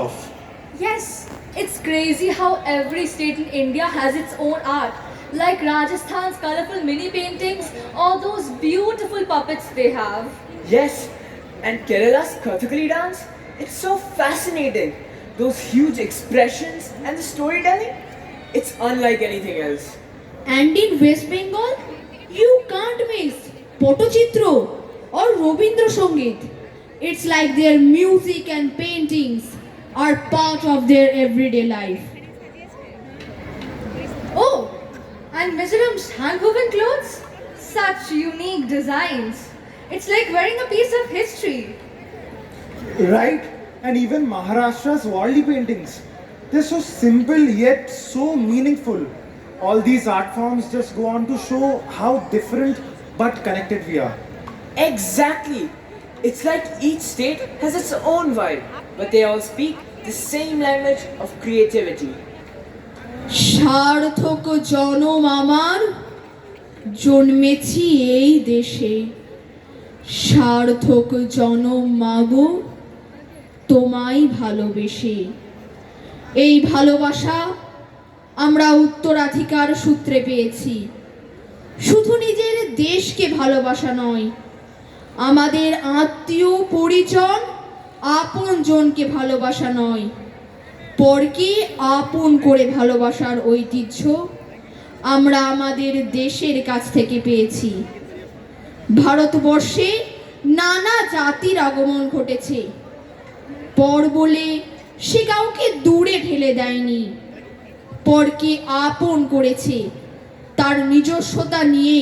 off. Yes, it's crazy how every state in India has its own art. Like Rajasthan's colorful mini paintings or those beautiful puppets they have. Yes, and Kerala's Kathakali dance, it's so fascinating. Those huge expressions and the storytelling, it's unlike anything else. And in West Bengal, you can't miss Potochitro or Robindra Songit. It's like their music and paintings are part of their everyday life. Oh, and Mizoram's hand-woven clothes? Such unique designs. It's like wearing a piece of history. Right? And even Maharashtra's Wali paintings. They're so simple yet so meaningful. All these art forms just go on to show how different but connected we are. Exactly. It's like each state has its own vibe, but they all speak the same language of creativity. সার্থক জনম আমার জন্মেছি এই দেশে সার্থক জনম মাগো তোমায় ভালোবেসে এই ভালোবাসা আমরা উত্তরাধিকার সূত্রে পেয়েছি শুধু নিজের দেশকে ভালোবাসা নয় আমাদের আত্মীয় পরিজন আপনজনকে ভালোবাসা নয় পরকে আপন করে ভালোবাসার ঐতিহ্য আমরা আমাদের দেশের কাছ থেকে পেয়েছি ভারতবর্ষে নানা জাতির আগমন ঘটেছে পর বলে সে কাউকে দূরে ঠেলে দেয়নি পরকে আপন করেছে তার নিজস্বতা নিয়ে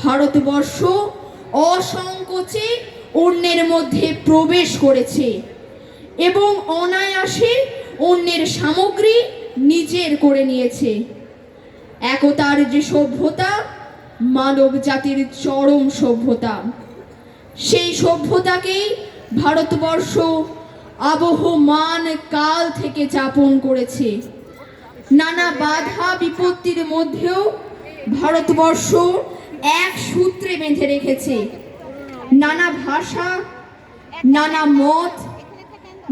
ভারতবর্ষ অসংকোচে অন্যের মধ্যে প্রবেশ করেছে এবং অনায়াসে অন্যের সামগ্রী নিজের করে নিয়েছে একতার যে সভ্যতা মানব জাতির চরম সভ্যতা সেই সভ্যতাকেই ভারতবর্ষ আবহমান কাল থেকে যাপন করেছে নানা বাধা বিপত্তির মধ্যেও ভারতবর্ষ এক সূত্রে বেঁধে রেখেছে নানা ভাষা নানা মত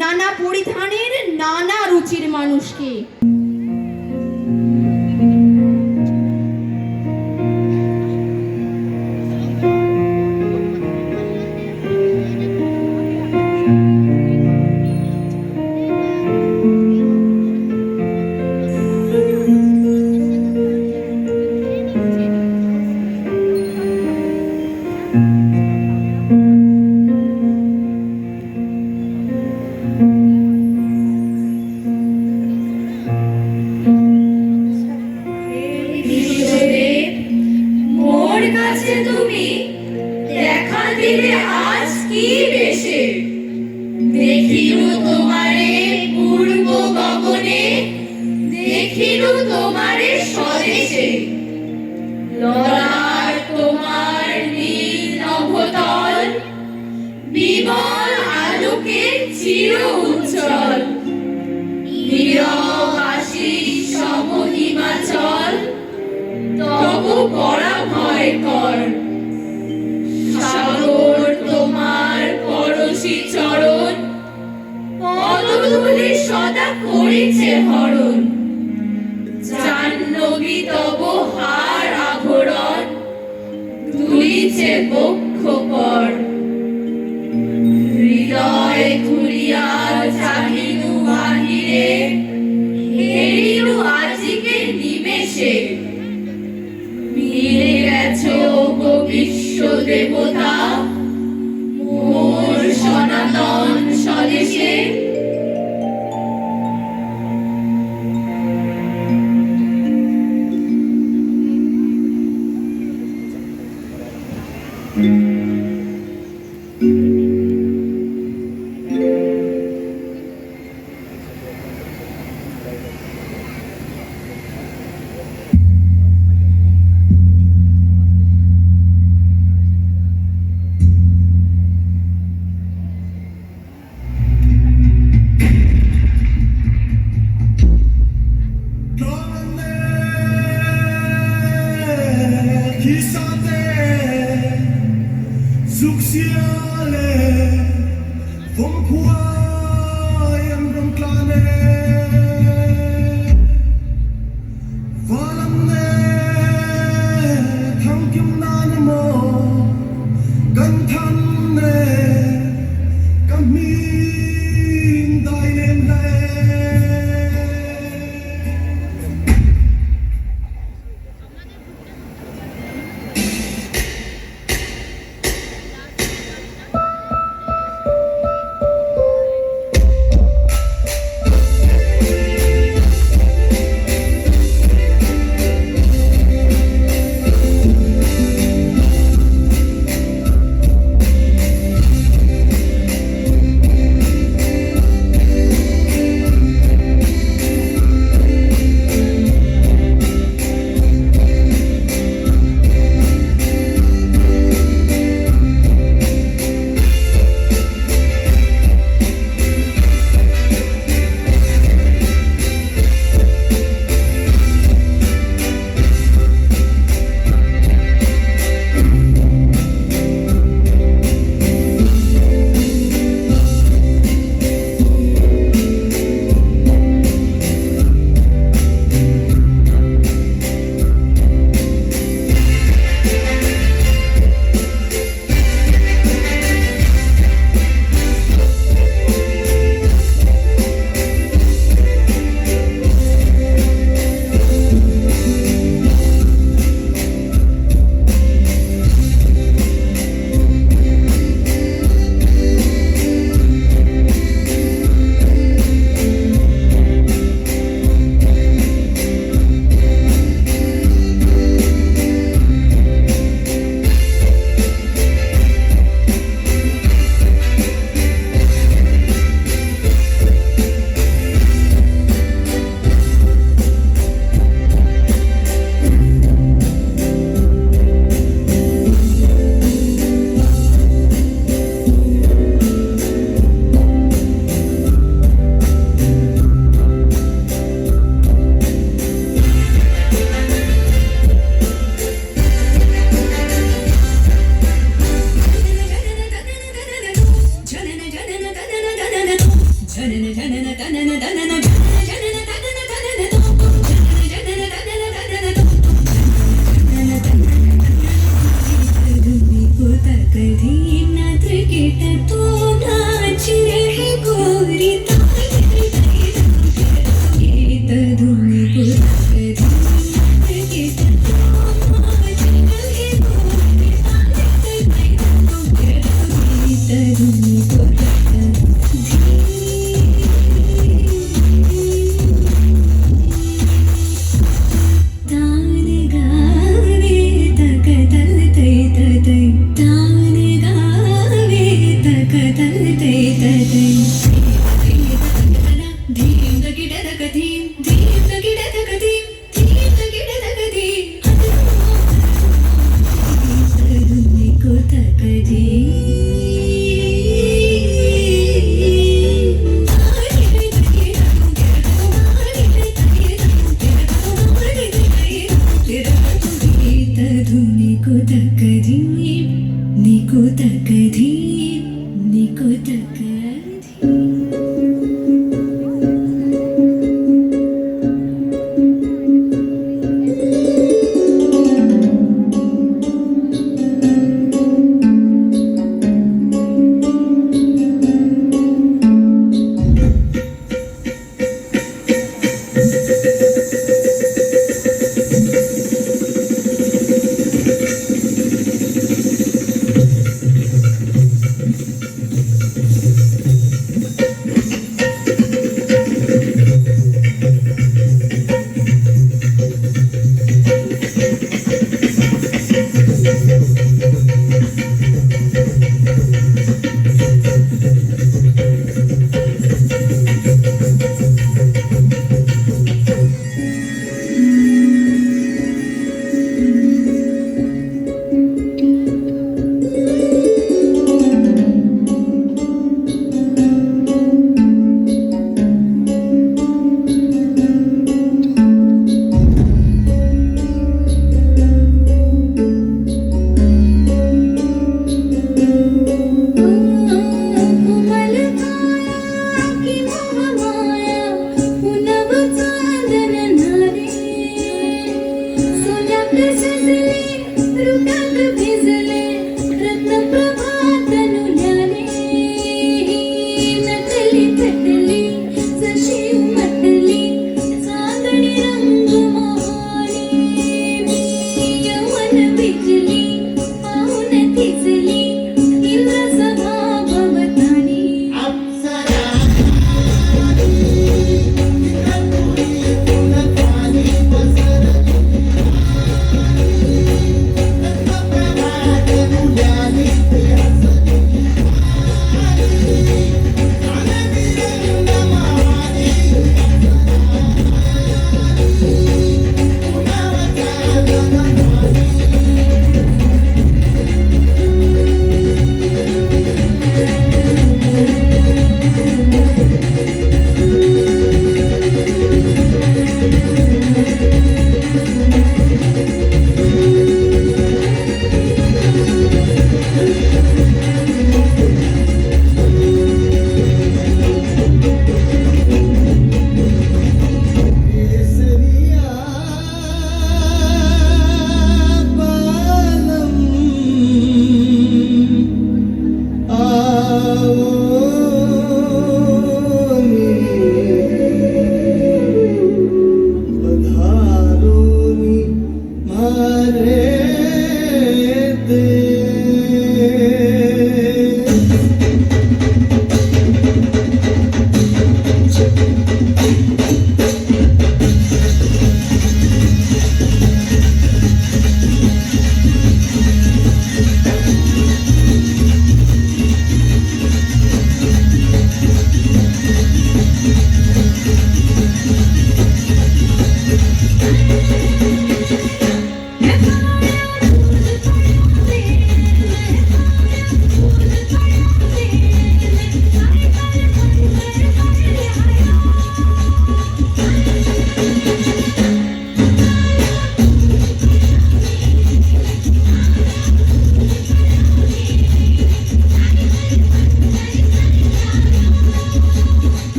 নানা পরিধানের নানা রুচির মানুষকে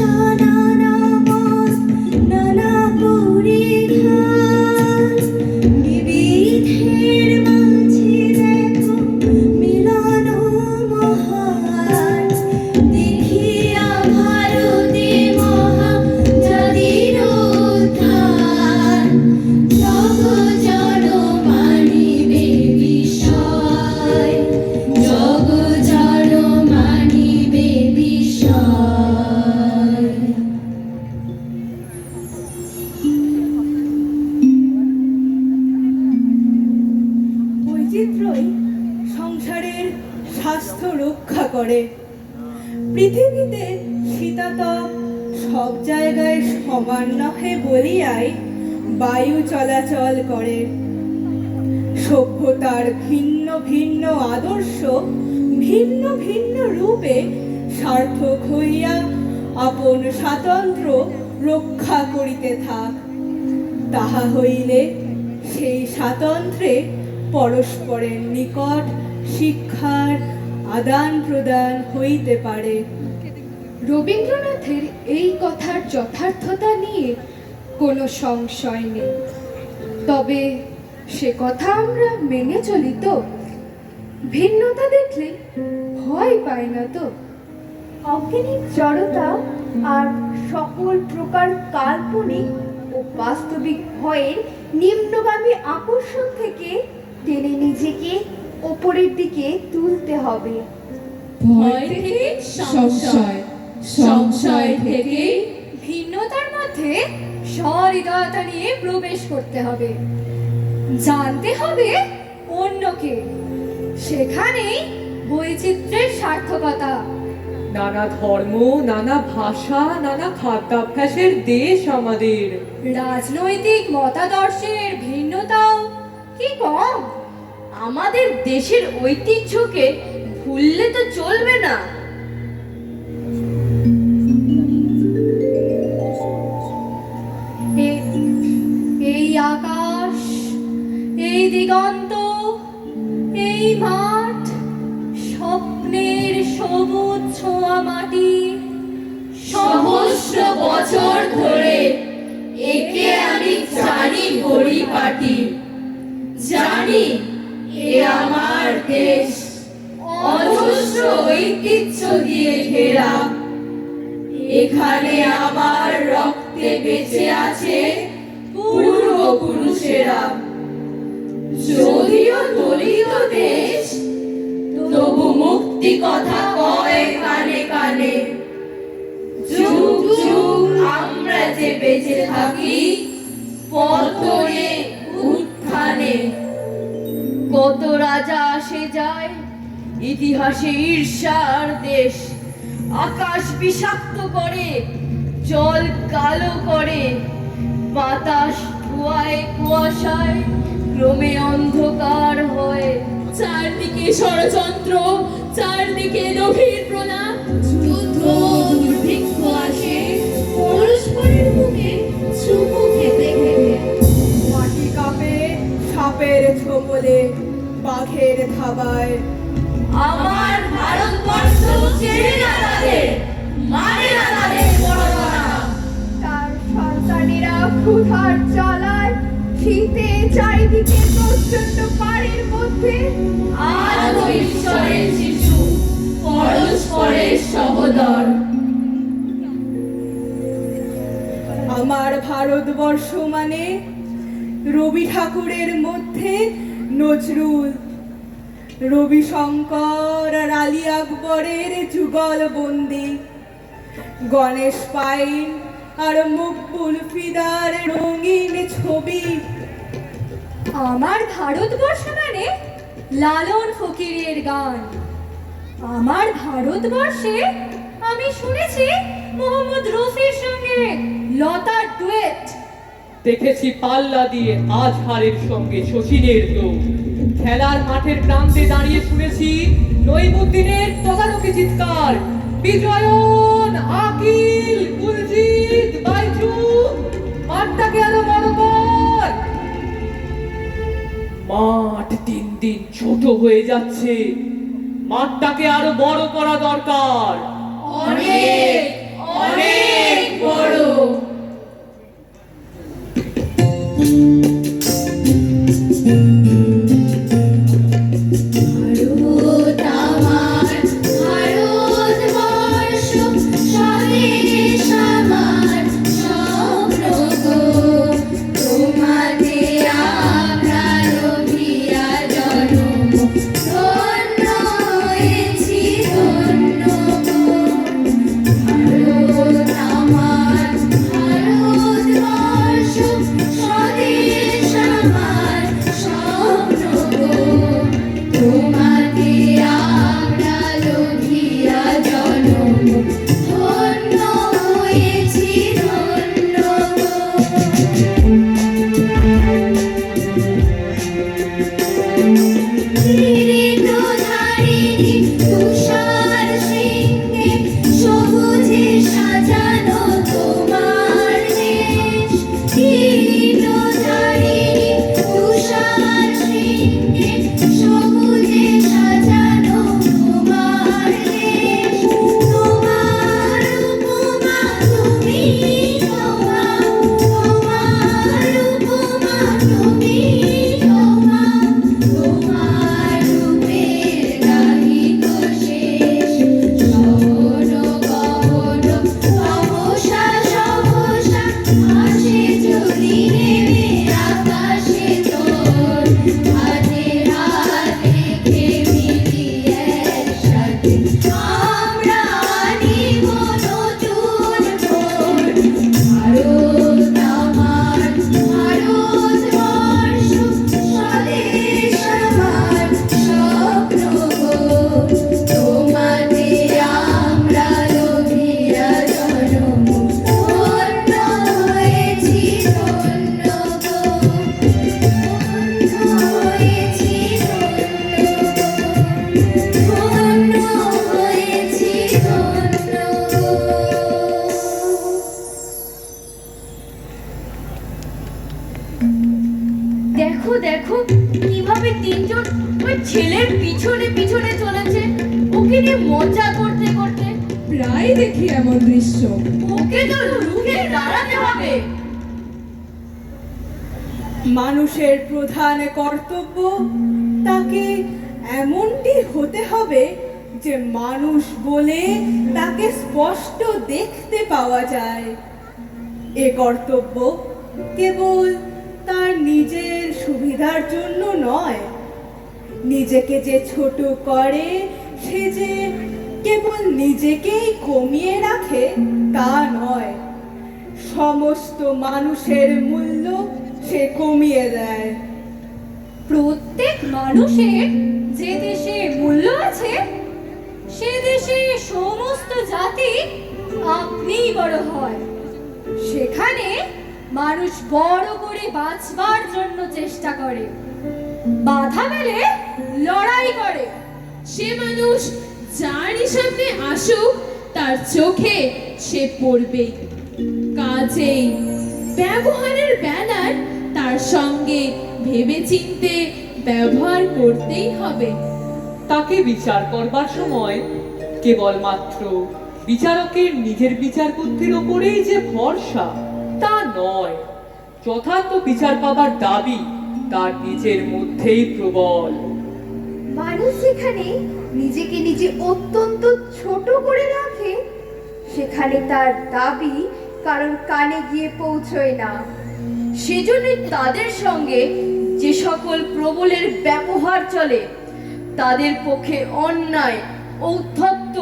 নানা মত নানা পরিধান বিবিধের মাঝে দেখো মিলন মহান দেখিয়া ভারতে মহা জাতির উত্থান জগ জড় মানিবে বিষয় জগ জড় মানিবে বিষয়। বৈচিত্র্যই সংসারের স্বাস্থ্য রক্ষা করে। পৃথিবীতে শীতাতপ সব জায়গায় সমান নহে বলিয়াই বায়ু চলাচল করে। সভ্যতার ভিন্ন ভিন্ন আদর্শ ভিন্ন ভিন্ন রূপে সার্থক হইয়া আপন স্বাতন্ত্র্য রক্ষা করিতে থাক। তাহা হইলে সেই স্বাতন্ত্র্যে পরস্পরের নিকট শিক্ষার আদান প্রদান হইতে পারে। রবীন্দ্রনাথের এই কথার যথার্থতা নিয়ে কোনো সংশয় নেই, তবে সে কথা আমরা মেনে চলি তো? ভিন্নতা দেখলে ভয় পায় না তো? অজ্ঞানিক জড়তা আর সকল প্রকার কাল্পনিক ও বাস্তবিক ভয়ের নিম্নগামী আকর্ষণ থেকে টেনে নিজেকে ওপরের দিকে তুলতে হবে। ভয় থেকে সংশয়, সংশয় থেকে ভিন্নতার মধ্যে সহৃদয়তা নিয়ে প্রবেশ করতে হবে, জানতে হবে অন্যকে। সেখানেই বৈচিত্র্যের সার্থকতা। নানা ধর্ম, নানা ভাষা, নানা খাদ্যাভ্যাসের দেশ আমাদের। রাজনৈতিক মতাদর্শের ভিন্নতাও কি কম? আমাদের দেশের ঐতিহ্যকে ভুললে তো চলবে না। এই আকাশ, এই দিগন্ত, এই মাঠ, স্বপ্নের সবুজ ছোঁয়া মাটি, সহস্র বছর ধরে একে আমি জানি পরিপাটি। জানি এ আমার দেশ, অজস্র ঐতিহ্য দিয়ে ঘেরা। এখানে আমার রক্তে বেঁচে আছে পূর্বপুরুষেরা। যদিও দলিত দেশ, তবু মুক্তি কথা কয় কানে কানে। যুগ যুগ আমরা যে বেঁচে থাকি পতনে উত্থানে। কত রাজা আসে যায়, ইতিহাসে ঈর্ষার দেশ। আকাশ বিষাক্ত করে, জল কালো করে, বাতাস ধোঁয়ায় কুয়াশায় ক্রমে অন্ধকার হয়। চারদিকে ষড়যন্ত্র, চারদিকে গভীর প্রণাম, যুদ্ধ দুর্ভিক্ষ আসে পরস্পরের মুখে চুমু খেতে খেতে। মাটি কাঁপে সাপের ছোবলে, বাঘের থাবায়। আমার ভারতবর্ষ ছেড়ে না তাদের, মানে না তাদের পরগনা। তার সন্তানেরা ক্ষুধার জ্বালায় শীতে চারিদিকে প্রচন্ড পাড়ের মধ্যে আজ ঈশ্বরের শিশু পরস্পরের সহোদর। আমার ভারতবর্ষ মানে রবি ঠাকুরের মধ্যে নজরুল, রবি শঙ্কর আর আলী আকবরের যুগল বন্দি, গণেশ পাইন আর মকবুল ফিদার রঙিন ছবি। আমার ভারতবর্ষ মানে লালন ফকিরের গান। আমার ভারতবর্ষে আমি শুনেছি মোহাম্মদ রফির সঙ্গে লতার ডুয়েট। দেখেছি পাল্লা দিয়ে আজহারের সঙ্গে শচীনের দৌড়। খেলার মাঠের প্রান্তে দাঁড়িয়ে শুনেছি নইমুদ্দিনের তদারকি চিৎকার। বিজয়ন, আকিল, কুলজিৎ, বাইচুং, মাঠটাকে আরো বড় কর। মাঠ দিন দিন ছোট হয়ে যাচ্ছে, মাঠটাকে আরো বড় করা দরকার। অনেক অনেক ছেলের পিছনে পিছনে চলেছে ওকে নিয়ে মজা করতে করতে। প্রায় দেখি এমন দৃশ্য। ওকে তো রুখে দাঁড়াতে হবে। মানুষের প্রধান কর্তব্য তাকে এমনটি হতে হবে যে মানুষ বলে তাকে স্পষ্ট দেখতে পাওয়া যায়। এ কর্তব্য কেবল তার নিজের সুবিধার জন্য নয়, নিজেকে যে ছোট করে সে যে কেবল নিজেকেই কমিয়ে রাখে তা নয়, সমস্ত মানুষের মূল্য সে কমিয়ে দেয়। প্রত্যেক মানুষের যে দেশে মূল্য আছে সে দেশে সমস্ত জাতি আপনিই বড় হয়। সেখানে মানুষ বড় করে বাঁচবার জন্য চেষ্টা করে, বাধা পেলে লড়াই করে। সে মানুষ যারই সামনে আসুক তার চোখে সে পড়বে। কাজেই ব্যবহারের ব্যানার তার সঙ্গে ভেবেচিন্তে ব্যবহার করতেই হবে। তাকে বিচার করবার সময় কেবলমাত্র বিচারকের নিজের বিচার বুদ্ধির ওপরেই যে ভরসা তা নয়, যথার্থ বিচার পাবার দাবি তার নিজের মধ্যেই প্রবল। মানুষ যেখানে নিজেকে নিজে অত্যন্ত ছোট করে রাখে সেখানে তার দাবি কারণ কানে গিয়ে পৌঁছয় না। সেজন্যই তাদের সঙ্গে যে সকল প্রবলের ব্যবহার চলে তাদের পক্ষে অন্যায়, ঔদ্ধত্য,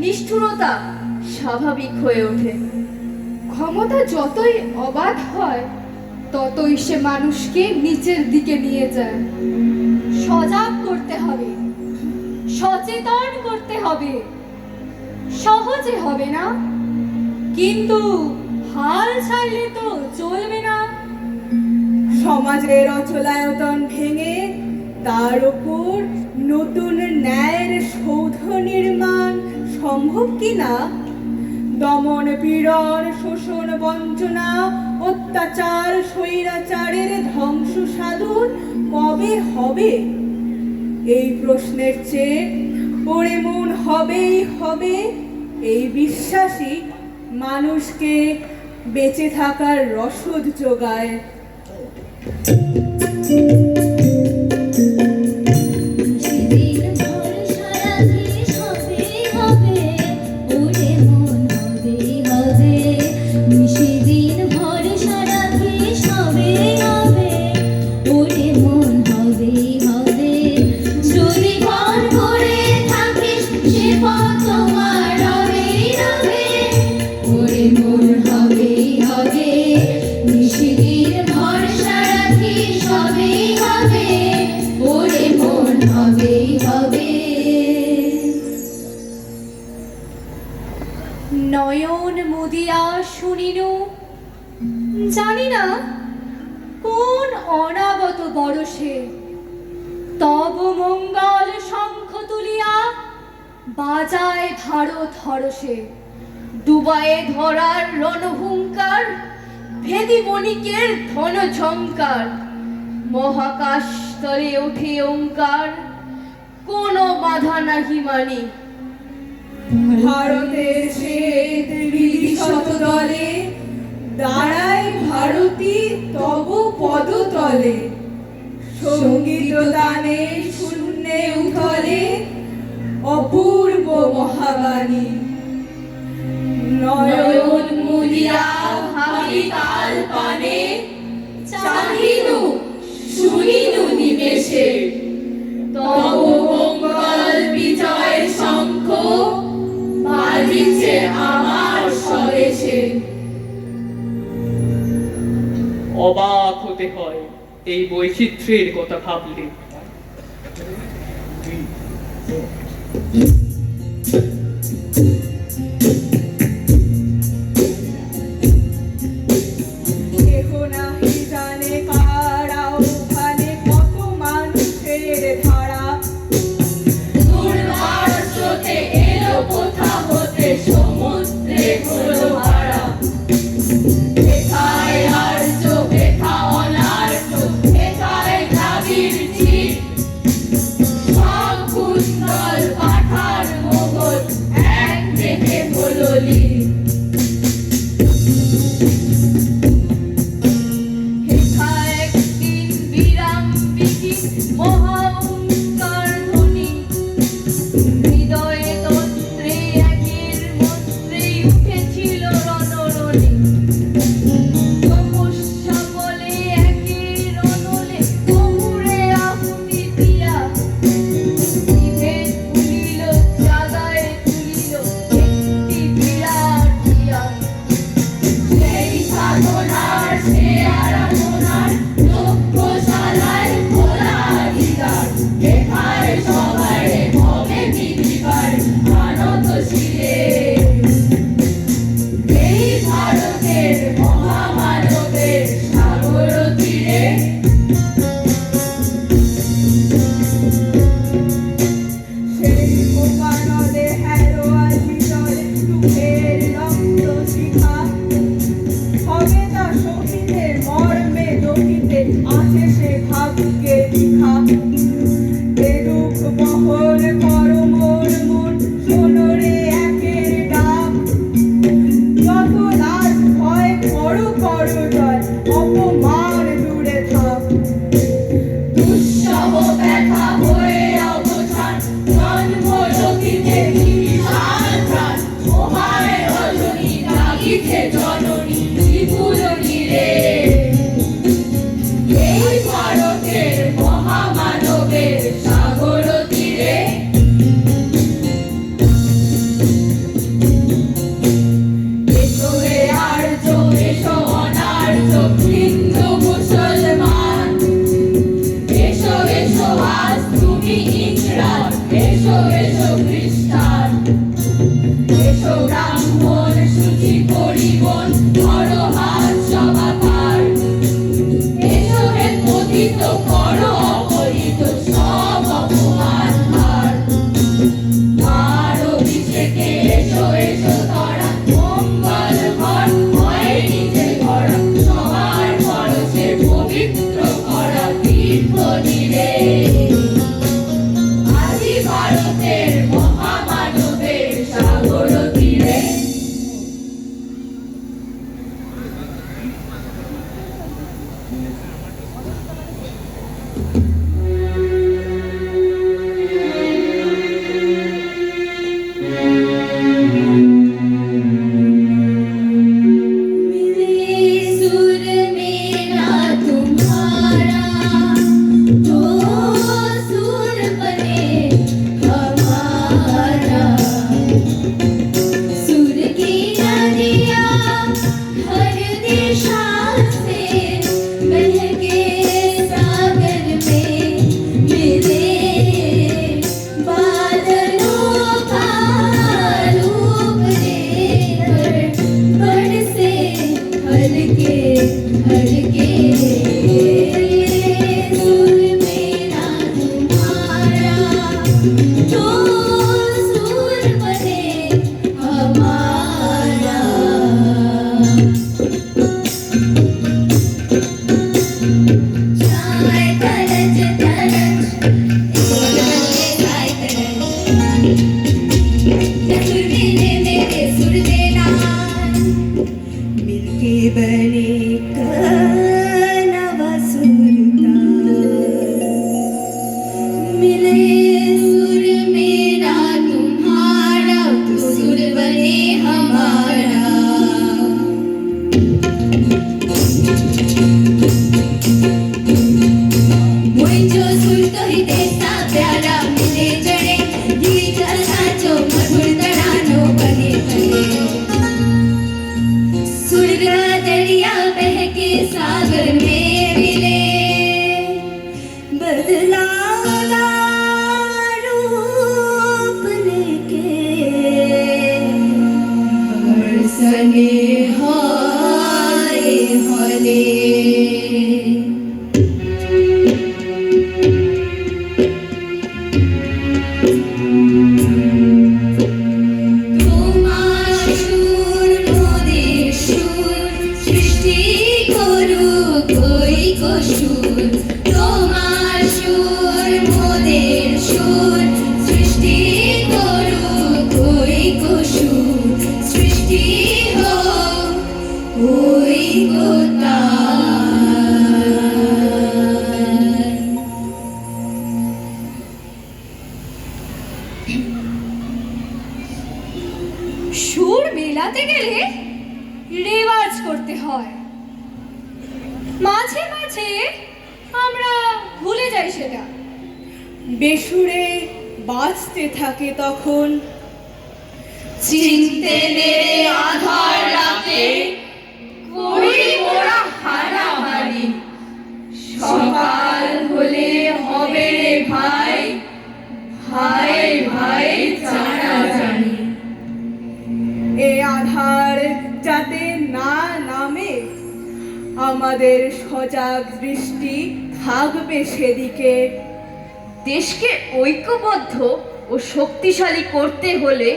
নিষ্ঠুরতা স্বাভাবিক হয়ে ওঠে। ক্ষমতা যতই অবাধ হয় ততই সে মানুষকে নিচের দিকে নিয়ে যায়। সজাগ করতে হবে, সচেতন করতে হবে। সহজে হবে না, কিন্তু হাল ছাড়লে তো চলবে না। সমাজের অচলায়তন ভেঙে তার উপর নতুন ন্যায়ের সৌধ নির্মাণ সম্ভব কিনা? দমন পীড়ন, শোষণ, বঞ্চনা, অত্যাচার, স্বৈরাচারের ধ্বংস সাধন কবে হবে? এই প্রশ্নের চেয়ে পড়ে মন হবেই হবে এই বিশ্বাসই মানুষকে বেঁচে থাকার রসদ যোগায়। সেদিন ভরসা রাখিস হবেই হবে, ওরে মন হবেই হবে। সেদিন ভরসা রাখিস হবেই হবে, ওরে মন হবেই হবে। যদি পণ করে থাকিস সে পথ তোমার রবেই রবে, ওরে মন হবেই হবে। সেদিন ভরসা রাখিস হবেই হবে, ওরে মন হবেই হবে। নয়ন মুদিয়া শুনিনু, জানি না কোন অনাগত বরষে তব মঙ্গল শঙ্খ তুলিয়া বাজায় ভারত হরষে। ডুবায়ে ধরার রণহুঙ্কার, ভেদি বণিকের ধন ঝঙ্কার, মহাকাশ তলে ওঠে ওঙ্কার, কোনো বাধা নাহি মানি। ভারতের শ্বেত বিশত দলে দাঁড়ায় ভারতী তব পদতলে। সঙ্গীত দানে শূন্যে উথলে অপূর্ব মহাবাণী। নয়ন মুদিয়া ভাবি তাল পানে, চাহিনু শুনিনু নিমেষে, তব মঙ্গল বিজয় শঙ্খ বাজিছে আমার স্বদেশে। অবাক হতে হয় এই বৈচিত্র্যের কথা ভাবলে। কেহ নাহি জানে কারা ওখানে কত মানুষের ধারা। দুর্বার স্রোতে এলো কোথা হতে সমুদ্রে হলো ভাড়া। হেথায় আর্য, হেথা অনার্য, হেথায় দ্রাবিড় চির। ভারতের মহামানবের সাগর তীরে সেই কোপানলে হেরোয়ালি জলে দুঃখের রক্ত শিখা হবে তা সহিতে মর্মে দহিতে আছে সে ভাগ্যে লিখা এরূপ বহন করো মোর মন শোনো রে একের ডাক যত লাজ ভয় করো করো জয় অপমান দূরে থাক দুঃসহ ব্যথা হয়ে অবসান জন্ম রকিতে বিশাল প্রাণ মহায় রজনী জাগিছে জননী বিপুল নীরে এই ভারতের মহামানবের সাগর তীরে এসো হে আর্য এসো অনার্য হিন্দু মুসলমান এসো এসো আজ তুমি ইংরাজ এসো এসো খ্রিস্টান এসো ব্রাহ্মণ শুচি পরিবন ধরো হাত সমাকার এসো হে পতিত করো অপরিত সব অপমান হার মার অভিষেকে এসো এসো ধরা মঙ্গল ঘর হয় নিজে ঘরা সবার পরশে পবিত্র করা তীর্থ নীরে আজি ভারতের মহামানবের সাগর তীরে मिले सुर मेरा तुम्हारा तो सुर बने हमारा सुर की नदियाँ हर दिशा से बहके सागर में मिले बादलों का रूप लेकर बरसे हल्के हल्के सुर मेरा तुम्हारा तो सुर बने हमारा चाय तरज तरज सुर बने चाय तरज सुर मिले मेरे सुर देना मिलके बने नवा सुरताल मिले सुर मेरा तुम्हारा तो सुर बने हमारा मुझो सुर तो ही देसा प्यारा मिले जड़े गीत साचो मधुर तरानो बने बने सुर का दरिया बहके सागर में मिले बदला रूप लेके बरसने हाय हले তোমার সুর মোদের সুর সৃষ্টি করুক ঐক্য সুর তোমার সুর মোদের সুর সৃষ্টি করুক ঐক্য সুর সৃষ্টি হোক ঐক্যতা সুর মেলাতে গেলে রেওয়াজ করতে হয়, মাঝে মাঝে আমরা ভুলে যাই সেটা। বেসুরে বাজতে থাকে তখন চিনতে নেড়ে আধার রাতে করি মোরা হানাহানি সকাল হলে হবে রে ভাই ভাই ভাই জানাজানি এ আধার যাতে আমাদের সজাগ দৃষ্টি থাকবে সেদিকে। দেশকে ঐক্যবদ্ধ ও শক্তিশালী করতে হলে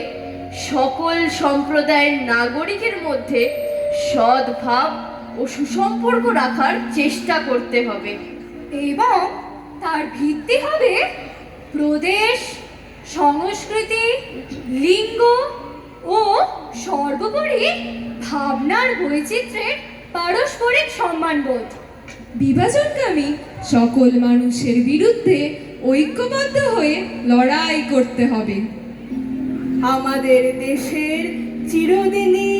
সকল সম্প্রদায়ের নাগরিকের মধ্যে সদ্ভাব ও সুসম্পর্ক রাখার চেষ্টা করতে হবে। এবং তার ভিত্তি হবে প্রদেশ, সংস্কৃতি, লিঙ্গ ও সর্বোপরি ভাবনার বৈচিত্র্যের পারস্পরিক সম্মানবোধ। বিভাজনকামী সকল মানুষের বিরুদ্ধে ঐক্যবদ্ধ হয়ে লড়াই করতে হবে। আমাদের দেশের চিরদিনই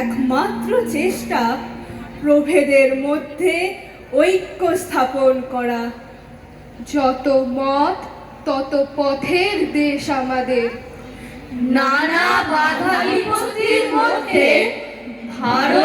একমাত্র চেষ্টা প্রভেদের মধ্যে ঐক্য স্থাপন করা। যত মত তত পথের দেশ আমাদের। নানা বাধা বিপত্তির মধ্যে ভারত